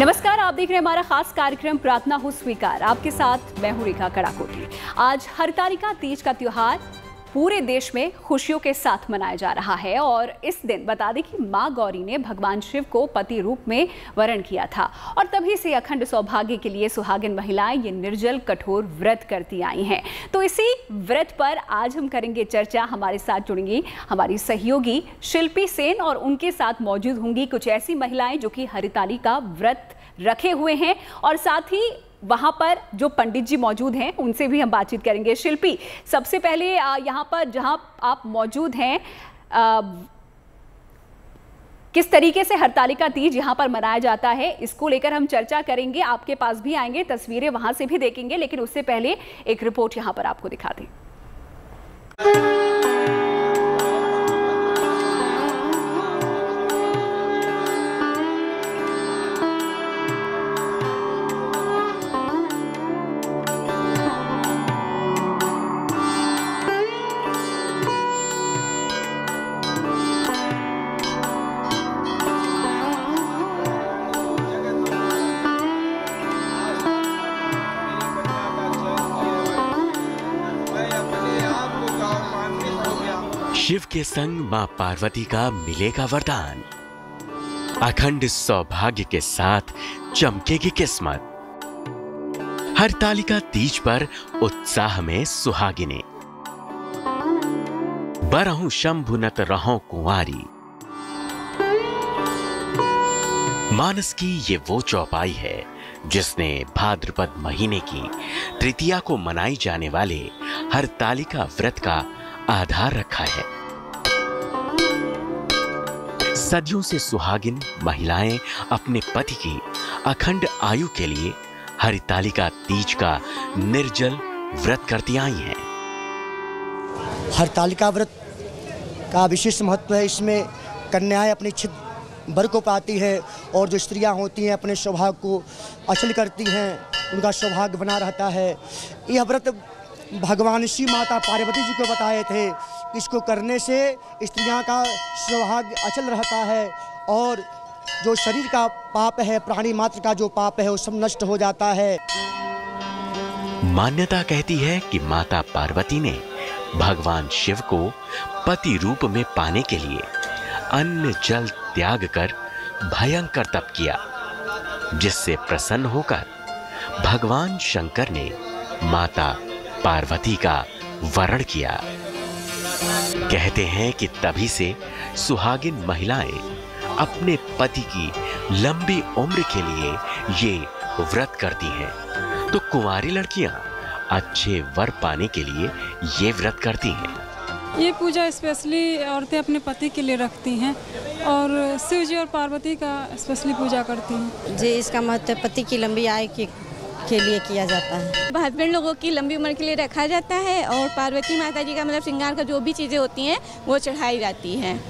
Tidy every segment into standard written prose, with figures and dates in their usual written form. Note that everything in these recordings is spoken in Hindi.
नमस्कार, आप देख रहे हैं हमारा खास कार्यक्रम प्रार्थना हो स्वीकार। आपके साथ मैं हूं रेखा कड़ाकोटी। आज हरतालिका तीज का त्योहार पूरे देश में खुशियों के साथ मनाया जा रहा है और इस दिन बता दें कि मां गौरी ने भगवान शिव को पति रूप में वरण किया था और तभी से अखंड सौभाग्य के लिए सुहागिन महिलाएं ये निर्जल कठोर व्रत करती आई हैं। तो इसी व्रत पर आज हम करेंगे चर्चा। हमारे साथ जुड़ेंगी हमारी सहयोगी शिल्पी सेन और उनके साथ मौजूद होंगी कुछ ऐसी महिलाएं जो कि हरतालिका व्रत रखे हुए हैं और साथ ही वहां पर जो पंडित जी मौजूद हैं उनसे भी हम बातचीत करेंगे। शिल्पी, सबसे पहले यहाँ पर जहां आप मौजूद हैं, किस तरीके से हरतालिका तीज यहाँ पर मनाया जाता है, इसको लेकर हम चर्चा करेंगे। आपके पास भी आएंगे, तस्वीरें वहां से भी देखेंगे, लेकिन उससे पहले एक रिपोर्ट यहाँ पर आपको दिखा दें। शिव के संग मां पार्वती का मिलेगा वरदान, अखंड सौभाग्य के साथ चमकेगी किस्मत। हरतालिका तीज पर उत्साह में सुहागिने, बरहु शंभु नत रहो कुंवारी। मानस की ये वो चौपाई है जिसने भाद्रपद महीने की तृतीया को मनाई जाने वाले हरतालिका व्रत का आधार रखा है। सदियों से सुहागिन महिलाएं अपने पति की अखंड आयु के लिए हरतालिका तीज का निर्जल व्रत करती आई हैं। हरतालिका व्रत का विशेष महत्व है। इसमें कन्याएं अपनी इच्छित वर को पाती है और जो स्त्रियां होती हैं अपने सौभाग्य को अचल करती हैं, उनका सौभाग्य बना रहता है। यह व्रत भगवान शिव माता पार्वती जी को बताए थे। इसको करने से स्त्रियां का सौभाग्य अचल रहता है और जो शरीर का पाप है, प्राणी मात्र का जो पाप है, वो सब नष्ट हो जाता है। मान्यता कहती है कि माता पार्वती ने भगवान शिव को पति रूप में पाने के लिए अन्न जल त्याग कर भयंकर तप किया, जिससे प्रसन्न होकर भगवान शंकर ने माता पार्वती का वरण किया। कहते हैं कि तभी से सुहागिन महिलाएं अपने पति की लंबी उम्र के लिए ये व्रत करती हैं, तो कुंवारी लड़कियां अच्छे वर पाने के लिए ये व्रत करती हैं। ये पूजा स्पेशली औरतें अपने पति के लिए रखती हैं और शिव जी और पार्वती का स्पेशली पूजा करती हैं। जी, इसका महत्व पति की लंबी आयु के लिए किया जाता है। हस्बैंड लोगों की लंबी उम्र के लिए रखा जाता है और पार्वती माता जी का मतलब श्रृंगार का जो भी चीजें होती हैं वो चढ़ाई जाती हैं।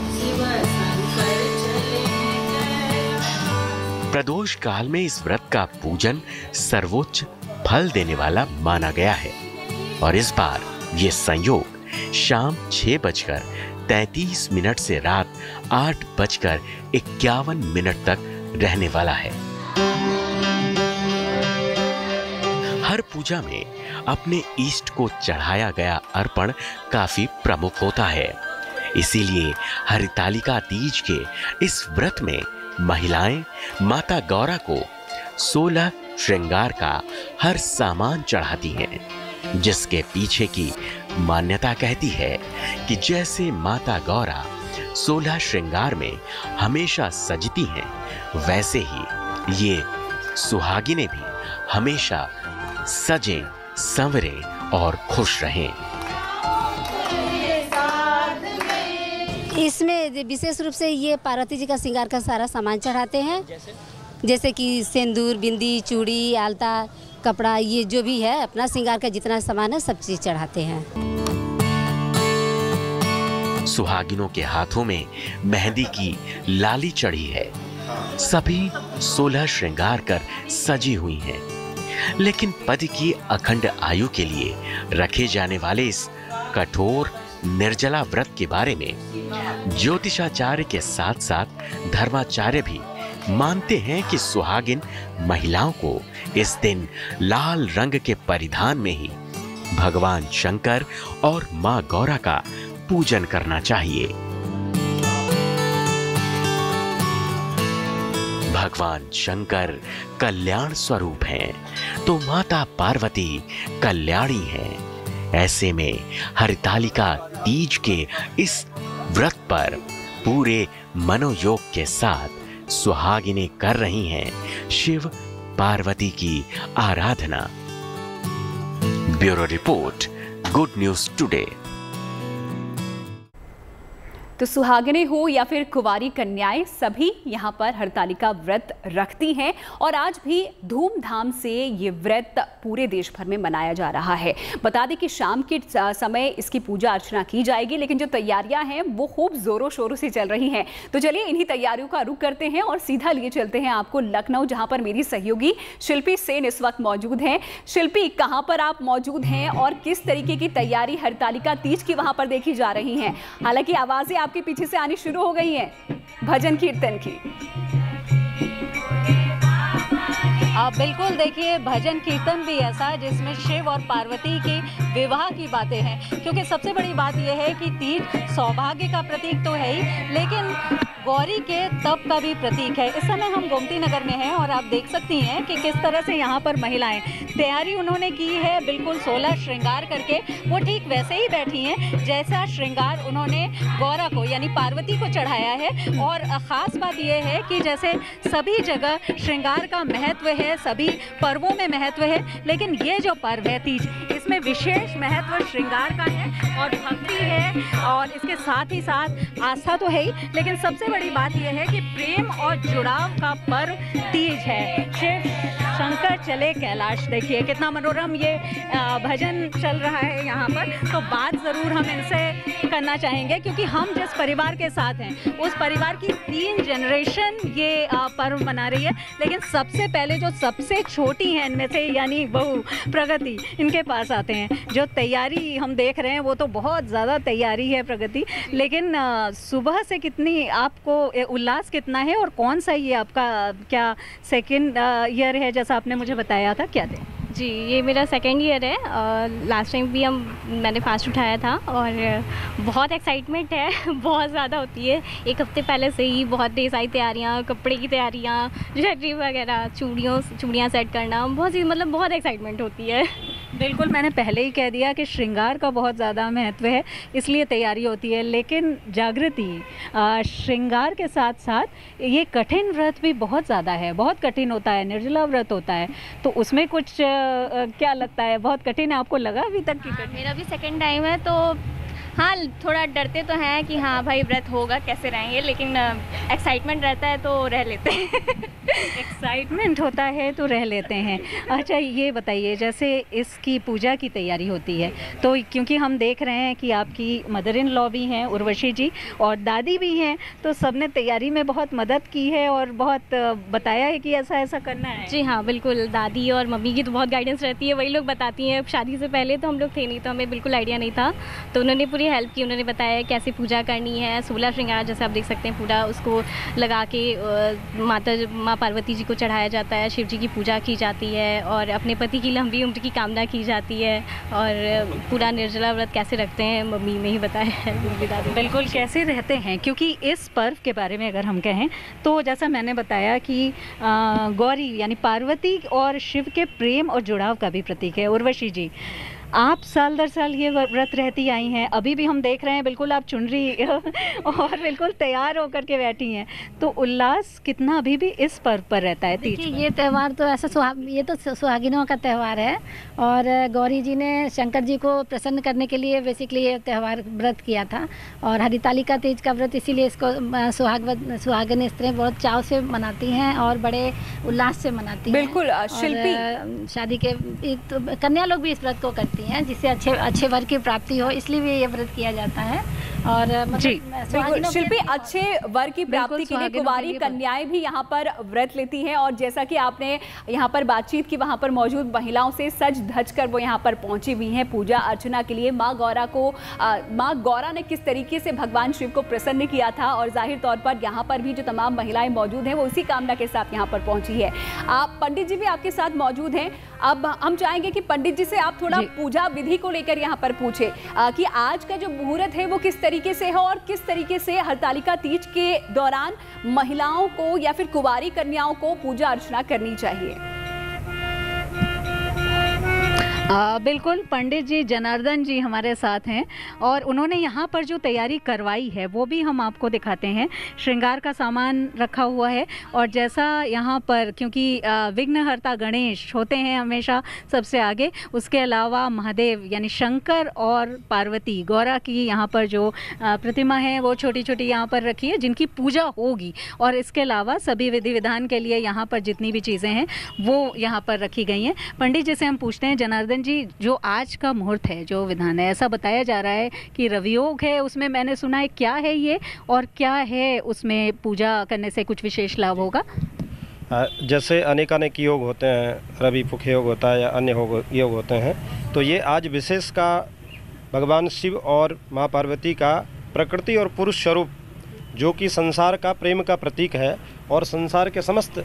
प्रदोष काल में इस व्रत का पूजन सर्वोच्च फल देने वाला माना गया है और इस बार ये संयोग शाम 6:33 से रात 8:51 तक रहने वाला है। हर पूजा में अपने इष्ट को चढ़ाया गया अर्पण काफी प्रमुख होता है। इसीलिए हरतालिका तीज के इस व्रत में महिलाएं माता गौरा को 16 श्रृंगार का हर सामान चढ़ाती हैं, जिसके पीछे की मान्यता कहती है कि जैसे माता गौरा 16 श्रृंगार में हमेशा सजती हैं, वैसे ही ये सुहागिनें भी हमेशा सजें, संवरें और खुश रहें। इसमें विशेष रूप से ये पार्वती जी का श्रृंगार का सारा सामान चढ़ाते हैं, जैसे कि सिंदूर, बिंदी, चूड़ी, आलता, कपड़ा, ये जो भी है अपना श्रृंगार का जितना सामान है सब चीज चढ़ाते हैं। सुहागिनों के हाथों में मेहंदी की लाली चढ़ी है। सभी 16 श्रृंगार कर सजी हुई हैं। लेकिन पति की अखंड आयु के लिए रखे जाने वाले इस कठोर निर्जला व्रत के बारे में ज्योतिषाचार्य के साथ साथ धर्माचार्य भी मानते हैं कि सुहागिन महिलाओं को इस दिन लाल रंग के परिधान में ही भगवान शंकर और मां गौरा का पूजन करना चाहिए। भगवान शंकर कल्याण स्वरूप हैं, तो माता पार्वती कल्याणी हैं। ऐसे में हरितालिका तीज के इस व्रत पर पूरे मनोयोग के साथ सुहागिनें कर रही हैं शिव पार्वती की आराधना। Bureau report, good news today. तो सुहागिनें हो या फिर कुंवारी कन्याएं, सभी यहाँ पर हरतालिका व्रत रखती हैं और आज भी धूमधाम से ये व्रत पूरे देश भर में मनाया जा रहा है। बता दें कि शाम के समय इसकी पूजा अर्चना की जाएगी, लेकिन जो तैयारियां हैं वो खूब जोरों शोरों से चल रही हैं। तो चलिए इन्हीं तैयारियों का रुख करते हैं और सीधा लिए चलते हैं आपको लखनऊ, जहाँ पर मेरी सहयोगी शिल्पी सेन इस वक्त मौजूद हैं। शिल्पी, कहाँ पर आप मौजूद हैं और किस तरीके की तैयारी हरतालिका तीज की वहाँ पर देखी जा रही है? हालांकि आवाजें आपके पीछे से आनी शुरू हो गई हैं भजन कीर्तन की। बिल्कुल, देखिए भजन कीर्तन भी ऐसा जिसमें शिव और पार्वती के विवाह की बातें हैं, क्योंकि सबसे बड़ी बात यह है कि तीज सौभाग्य का प्रतीक तो है ही, लेकिन गौरी के तप का भी प्रतीक है। इस समय हम गोमती नगर में हैं और आप देख सकती हैं कि किस तरह से यहाँ पर महिलाएं तैयारी उन्होंने की है, बिल्कुल 16 श्रृंगार करके वो ठीक वैसे ही बैठी हैं जैसा श्रृंगार उन्होंने गौरा को यानी पार्वती को चढ़ाया है। और ख़ास बात यह है कि जैसे सभी जगह श्रृंगार का महत्व है, सभी पर्वों में महत्व है, लेकिन ये जो पर्व है तीज, इसमें विशेष महत्व श्रृंगार का है और भक्ति है और इसके साथ ही साथ आस्था तो है ही, लेकिन सबसे बड़ी बात यह है कि प्रेम और जुड़ाव का पर्व तीज है। शिव शंकर चले कैलाश, देखिए कितना मनोरम ये भजन चल रहा है यहाँ पर। तो बात ज़रूर हम इनसे करना चाहेंगे, क्योंकि हम जिस परिवार के साथ हैं उस परिवार की 3 जनरेशन ये पर्व मना रही है। लेकिन सबसे पहले जो सबसे छोटी हैं इनमें से यानी बहू प्रगति, इनके पास आते हैं। जो तैयारी हम देख रहे हैं वो तो बहुत ज़्यादा तैयारी है प्रगति, लेकिन सुबह से कितनी आपको उल्लास कितना है और कौन सा ये आपका क्या सेकेंड ईयर है जैसा आपने मुझे बताया था, क्या थे? जी, ये मेरा सेकेंड ईयर है। लास्ट टाइम भी मैंने फास्ट उठाया था और बहुत एक्साइटमेंट है, बहुत ज़्यादा होती है। एक हफ्ते पहले से ही बहुत ढेर सारी तैयारियाँ, कपड़े की तैयारियाँ, ज्वेलरी वगैरह, चूड़ियाँ सेट करना, बहुत सी मतलब बहुत एक्साइटमेंट होती है। बिल्कुल, मैंने पहले ही कह दिया कि श्रृंगार का बहुत ज़्यादा महत्व है, इसलिए तैयारी होती है। लेकिन जागृति, श्रृंगार के साथ साथ ये कठिन व्रत भी बहुत ज़्यादा है, बहुत कठिन होता है, निर्जला व्रत होता है। तो उसमें कुछ क्या लगता है, बहुत कठिन है? आपको लगा अभी तक कि कठिन? मेरा भी सेकंड टाइम है, तो हाँ थोड़ा डरते तो हैं कि हाँ भाई व्रत होगा कैसे रहेंगे, लेकिन एक्साइटमेंट रहता है तो रह लेते हैं। एक्साइटमेंट होता है तो रह लेते हैं। अच्छा, ये बताइए, जैसे इसकी पूजा की तैयारी होती है तो क्योंकि हम देख रहे हैं कि आपकी मदर इन लॉ भी हैं उर्वशी जी और दादी भी हैं, तो सबने तैयारी में बहुत मदद की है और बहुत बताया है कि ऐसा ऐसा करना है। जी हाँ, बिल्कुल, दादी और मम्मी की तो बहुत गाइडेंस रहती है, वही लोग बताती हैं। शादी से पहले तो हम लोग थे नहीं, तो हमें बिल्कुल आइडिया नहीं था, तो उन्होंने पूरी हेल्प की। उन्होंने बताया कैसे पूजा करनी है। 16 श्रृंगार जैसे आप देख सकते हैं, पूरा उसको लगा के माँ पार्वती जी को चढ़ाया जाता है, शिव जी की पूजा की जाती है और अपने पति की लंबी उम्र की कामना की जाती है। और पूरा निर्जला व्रत कैसे रखते हैं मम्मी ने ही बताया है। बिल्कुल, कैसे रहते हैं, क्योंकि इस पर्व के बारे में अगर हम कहें तो जैसा मैंने बताया कि गौरी यानी पार्वती और शिव के प्रेम और जुड़ाव का भी प्रतीक है। उर्वशी जी, आप साल दर साल ये व्रत रहती आई हैं, अभी भी हम देख रहे हैं बिल्कुल आप चुनरी और बिल्कुल तैयार होकर के बैठी हैं, तो उल्लास कितना अभी भी इस पर्व पर रहता है तीज? ये त्यौहार तो ऐसा ये तो सुहागिनों का त्यौहार है और गौरी जी ने शंकर जी को प्रसन्न करने के लिए बेसिकली ये त्यौहार व्रत किया था और हरितालिका तीज का व्रत, इसीलिए इसको सुहागिन स्त्रियाँ बहुत चाव से मनाती हैं और बड़े उल्लास से मनाती हैं। बिल्कुल शिल्पी, शादी के कन्या लोग भी इस व्रत को करती हैं जिससे अच्छे वर की प्राप्ति हो, इसलिए भी ये व्रत किया जाता है। और जी बिल्कुल शिल्पी, अच्छे वर की प्राप्ति के लिए कुंवारी कन्याएं भी यहाँ पर व्रत लेती हैं और जैसा कि आपने यहाँ पर बातचीत की, वहाँ पर मौजूद महिलाओं से सज धज कर वो यहाँ पर पहुंची हुई हैं पूजा अर्चना के लिए। माँ गौरा ने किस तरीके से भगवान शिव को प्रसन्न किया था और जाहिर तौर पर यहाँ पर भी जो तमाम महिलाएं मौजूद हैं वो उसी कामना के साथ यहाँ पर पहुंची है। आप पंडित जी भी आपके साथ मौजूद हैं। अब हम चाहेंगे कि पंडित जी से आप थोड़ा पूजा विधि को लेकर यहाँ पर पूछे कि आज का जो मुहूर्त है वो किस तरीके से है और किस तरीके से हरतालिका तीज के दौरान महिलाओं को या फिर कुंवारी कन्याओं को पूजा अर्चना करनी चाहिए। बिल्कुल, पंडित जी जनार्दन जी हमारे साथ हैं और उन्होंने यहाँ पर जो तैयारी करवाई है वो भी हम आपको दिखाते हैं। श्रृंगार का सामान रखा हुआ है और जैसा यहाँ पर, क्योंकि विघ्नहर्ता गणेश होते हैं हमेशा सबसे आगे, उसके अलावा महादेव यानी शंकर और पार्वती गौरा की यहाँ पर जो प्रतिमा है वो छोटी छोटी यहाँ पर रखी है जिनकी पूजा होगी। और इसके अलावा सभी विधि विधान के लिए यहाँ पर जितनी भी चीज़ें हैं वो यहाँ पर रखी गई हैं। पंडित जी से हम पूछते हैं, जनार्दन जी, जो आज का मुहूर्त है, जो विधान है, ऐसा बताया जा रहा है कि रवियोग है, उसमें मैंने सुना है, क्या है ये और क्या है उसमें पूजा करने से कुछ विशेष लाभ होगा? जैसे अनेकानेक योग होते हैं, रवि पुख योग होता है या अन्य योग होते हैं, तो ये आज विशेष का भगवान शिव और माँ पार्वती का प्रकृति और पुरुष स्वरूप, जो कि संसार का प्रेम का प्रतीक है और संसार के समस्त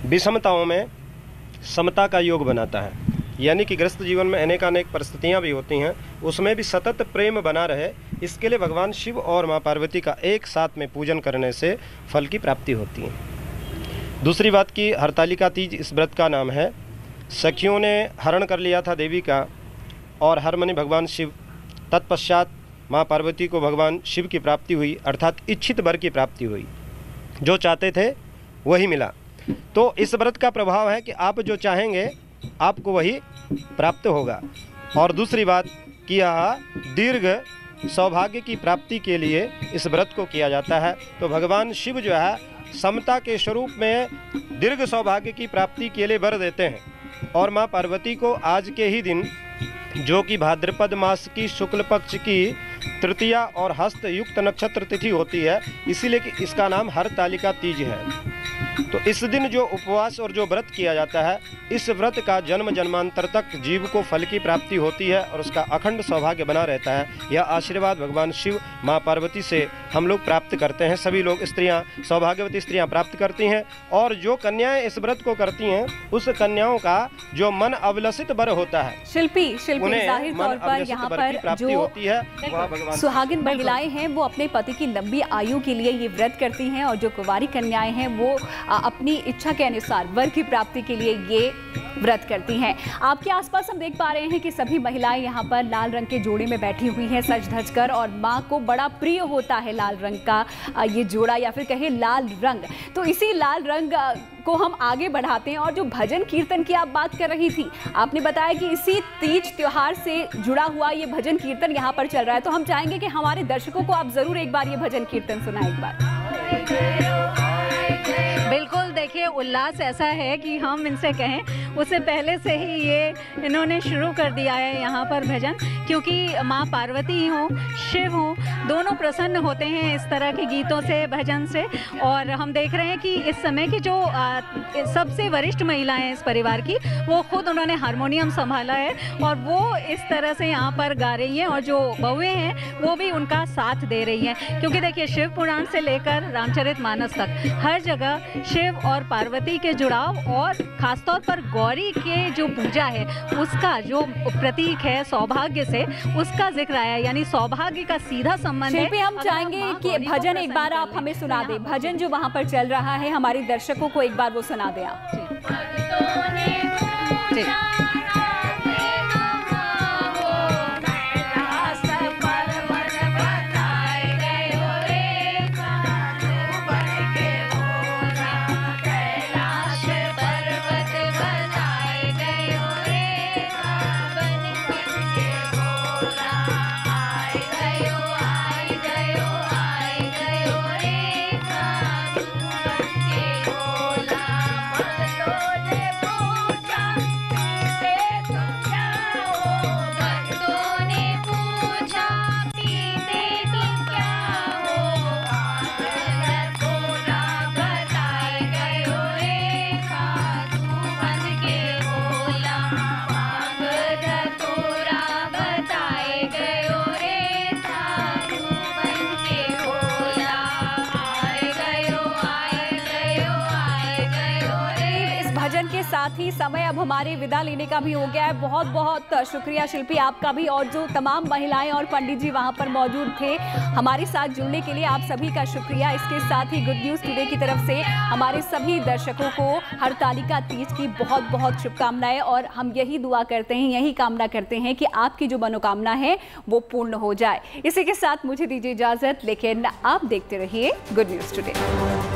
विषमताओं में समता का योग बनाता है। यानी कि गृहस्थ जीवन में अनेकानेक परिस्थितियां भी होती हैं, उसमें भी सतत प्रेम बना रहे, इसके लिए भगवान शिव और माँ पार्वती का एक साथ में पूजन करने से फल की प्राप्ति होती है। दूसरी बात की, हरतालिका तीज इस व्रत का नाम है। सखियों ने हरण कर लिया था देवी का और हर मनी भगवान शिव, तत्पश्चात माँ पार्वती को भगवान शिव की प्राप्ति हुई, अर्थात इच्छित वर की प्राप्ति हुई। जो चाहते थे वही मिला। तो इस व्रत का प्रभाव है कि आप जो चाहेंगे आपको वही प्राप्त होगा। और दूसरी बात कि यह दीर्घ सौभाग्य की प्राप्ति के लिए इस व्रत को किया जाता है। तो भगवान शिव जो है समता के स्वरूप में दीर्घ सौभाग्य की प्राप्ति के लिए वर देते हैं। और माँ पार्वती को आज के ही दिन, जो कि भाद्रपद मास की शुक्ल पक्ष की तृतीया और हस्त युक्त नक्षत्र तिथि होती है, इसीलिए कि इसका नाम हरतालिका तीज है। तो इस दिन जो उपवास और जो व्रत किया जाता है, इस व्रत का जन्म जन्मांतर तक जीव को फल की प्राप्ति होती है और उसका अखंड सौभाग्य बना रहता है। यह आशीर्वाद भगवान शिव माँ पार्वती से हम लोग प्राप्त करते हैं। सभी लोग, स्त्रियां, सौभाग्यवती स्त्रियां प्राप्त करती हैं। और जो कन्याएं इस व्रत को करती हैं, उस कन्याओं का जो मन अभिलषित वर होता है, शिल्पी जाहिर तौर पर यहाँ पर जो होती है, वह भगवान सुहागिन महिलाएं हैं वो अपने पति की लंबी आयु के लिए ये व्रत करती हैं और जो कुंवारी कन्याएं हैं वो अपनी इच्छा के अनुसार वर की प्राप्ति के लिए ये व्रत करती हैं। आपके आसपास हम देख पा रहे हैं कि सभी महिलाएं यहाँ पर लाल रंग के जोड़े में बैठी हुई हैं सज धज कर, और माँ को बड़ा प्रिय होता है लाल रंग का ये जोड़ा या फिर कहे लाल रंग। तो इसी लाल रंग को हम आगे बढ़ाते हैं। और जो भजन कीर्तन की आप बात कर रही थी, आपने बताया कि इसी तीज त्योहार से जुड़ा हुआ ये भजन कीर्तन यहाँ पर चल रहा है, तो हम चाहेंगे कि हमारे दर्शकों को आप जरूर एक बार ये भजन कीर्तन सुनाएं एक बार। बिल्कुल, देखिए उल्लास ऐसा है कि हम इनसे कहें उससे पहले से ही ये इन्होंने शुरू कर दिया है यहाँ पर भजन, क्योंकि माँ पार्वती हों, शिव हों, दोनों प्रसन्न होते हैं इस तरह के गीतों से, भजन से। और हम देख रहे हैं कि इस समय की जो सबसे वरिष्ठ महिला हैं इस परिवार की, वो खुद उन्होंने हारमोनियम संभाला है और वो इस तरह से यहाँ पर गा रही हैं और जो बहुएं हैं वो भी उनका साथ दे रही हैं। क्योंकि देखिए, शिव पुराण से लेकर रामचरितमानस तक हर जगह शिव और पार्वती के जुड़ाव और खासतौर पर गौरी के जो पूजा है उसका जो प्रतीक है सौभाग्य से, उसका जिक्र आया, यानी सौभाग्य का सीधा संबंध है। हम चाहेंगे कि भजन एक बार आप हमें सुना दें, भजन जो वहाँ पर चल रहा है हमारे दर्शकों को एक बार वो सुना दें आप। जी। साथ ही समय अब हमारे विदा लेने का भी हो गया है। बहुत बहुत शुक्रिया शिल्पी आपका भी, और जो तमाम महिलाएं और पंडित जी वहां पर मौजूद थे हमारे साथ जुड़ने के लिए, आप सभी का शुक्रिया। इसके साथ ही गुड न्यूज टुडे की तरफ से हमारे सभी दर्शकों को हरतालिका तीज की बहुत बहुत शुभकामनाएं, और हम यही दुआ करते हैं, यही कामना करते हैं कि आपकी जो मनोकामना है वो पूर्ण हो जाए। इसी के साथ मुझे दीजिए इजाजत, लेकिन आप देखते रहिए गुड न्यूज टुडे।